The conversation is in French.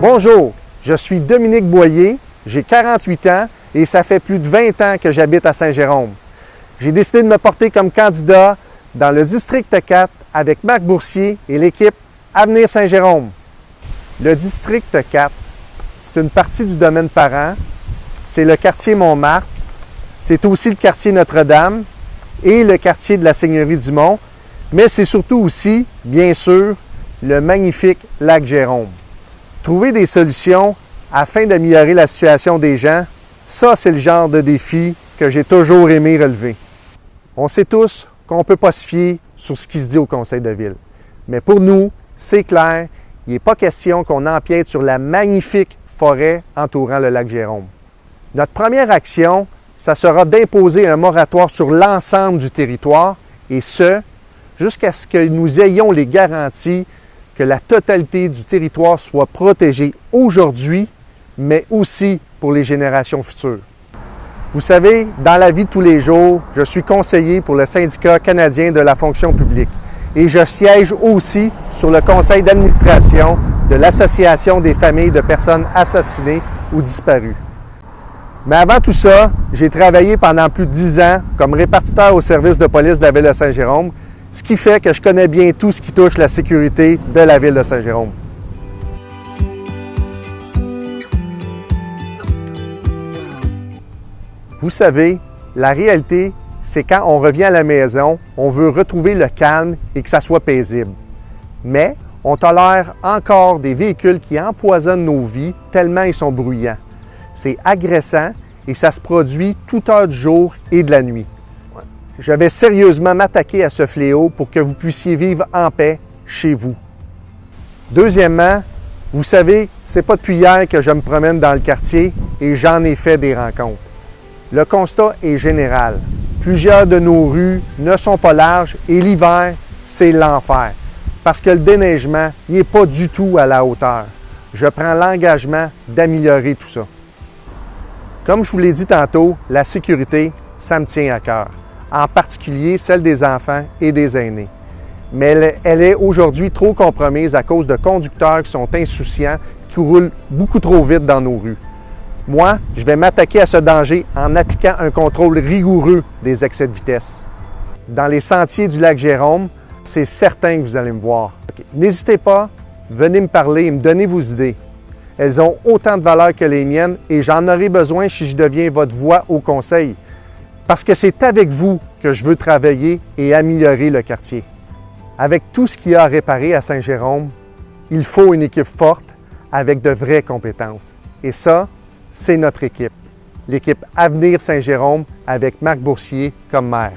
Bonjour, je suis Dominique Boyer, j'ai 48 ans et ça fait plus de 20 ans que j'habite à Saint-Jérôme. J'ai décidé de me porter comme candidat dans le district 4 avec Marc Boursier et l'équipe Avenir Saint-Jérôme. Le district 4, c'est une partie du domaine Parent, c'est le quartier Montmartre, c'est aussi le quartier Notre-Dame et le quartier de la Seigneurie du Mont, mais c'est surtout aussi, bien sûr, le magnifique lac Jérôme. Trouver des solutions afin d'améliorer la situation des gens, ça c'est le genre de défi que j'ai toujours aimé relever. On sait tous qu'on ne peut pas se fier sur ce qui se dit au conseil de ville. Mais pour nous, c'est clair, il n'est pas question qu'on empiète sur la magnifique forêt entourant le lac Jérôme. Notre première action, ça sera d'imposer un moratoire sur l'ensemble du territoire, et ce, jusqu'à ce que nous ayons les garanties que la totalité du territoire soit protégée aujourd'hui, mais aussi pour les générations futures. Vous savez, dans la vie de tous les jours, je suis conseiller pour le syndicat canadien de la fonction publique et je siège aussi sur le conseil d'administration de l'Association des familles de personnes assassinées ou disparues. Mais avant tout ça, j'ai travaillé pendant plus de 10 ans comme répartiteur au service de police de la ville de Saint-Jérôme, ce qui fait que je connais bien tout ce qui touche la sécurité de la ville de Saint-Jérôme. Vous savez, la réalité, c'est quand on revient à la maison, on veut retrouver le calme et que ça soit paisible. Mais on tolère encore des véhicules qui empoisonnent nos vies tellement ils sont bruyants. C'est agressant et ça se produit toute heure du jour et de la nuit. Je vais sérieusement m'attaquer à ce fléau pour que vous puissiez vivre en paix chez vous. Deuxièmement, vous savez, c'est pas depuis hier que je me promène dans le quartier et j'en ai fait des rencontres. Le constat est général. Plusieurs de nos rues ne sont pas larges et l'hiver, c'est l'enfer. Parce que le déneigement n'est pas du tout à la hauteur. Je prends l'engagement d'améliorer tout ça. Comme je vous l'ai dit tantôt, la sécurité, ça me tient à cœur. En particulier celle des enfants et des aînés. Mais elle est aujourd'hui trop compromise à cause de conducteurs qui sont insouciants, qui roulent beaucoup trop vite dans nos rues. Moi, je vais m'attaquer à ce danger en appliquant un contrôle rigoureux des excès de vitesse. Dans les sentiers du lac Jérôme, c'est certain que vous allez me voir. N'hésitez pas, venez me parler et me donner vos idées. Elles ont autant de valeur que les miennes et j'en aurai besoin si je deviens votre voix au conseil. Parce que c'est avec vous que je veux travailler et améliorer le quartier. Avec tout ce qu'il y a à réparer à Saint-Jérôme, il faut une équipe forte avec de vraies compétences. Et ça, c'est notre équipe. L'équipe Avenir Saint-Jérôme avec Marc Boursier comme maire.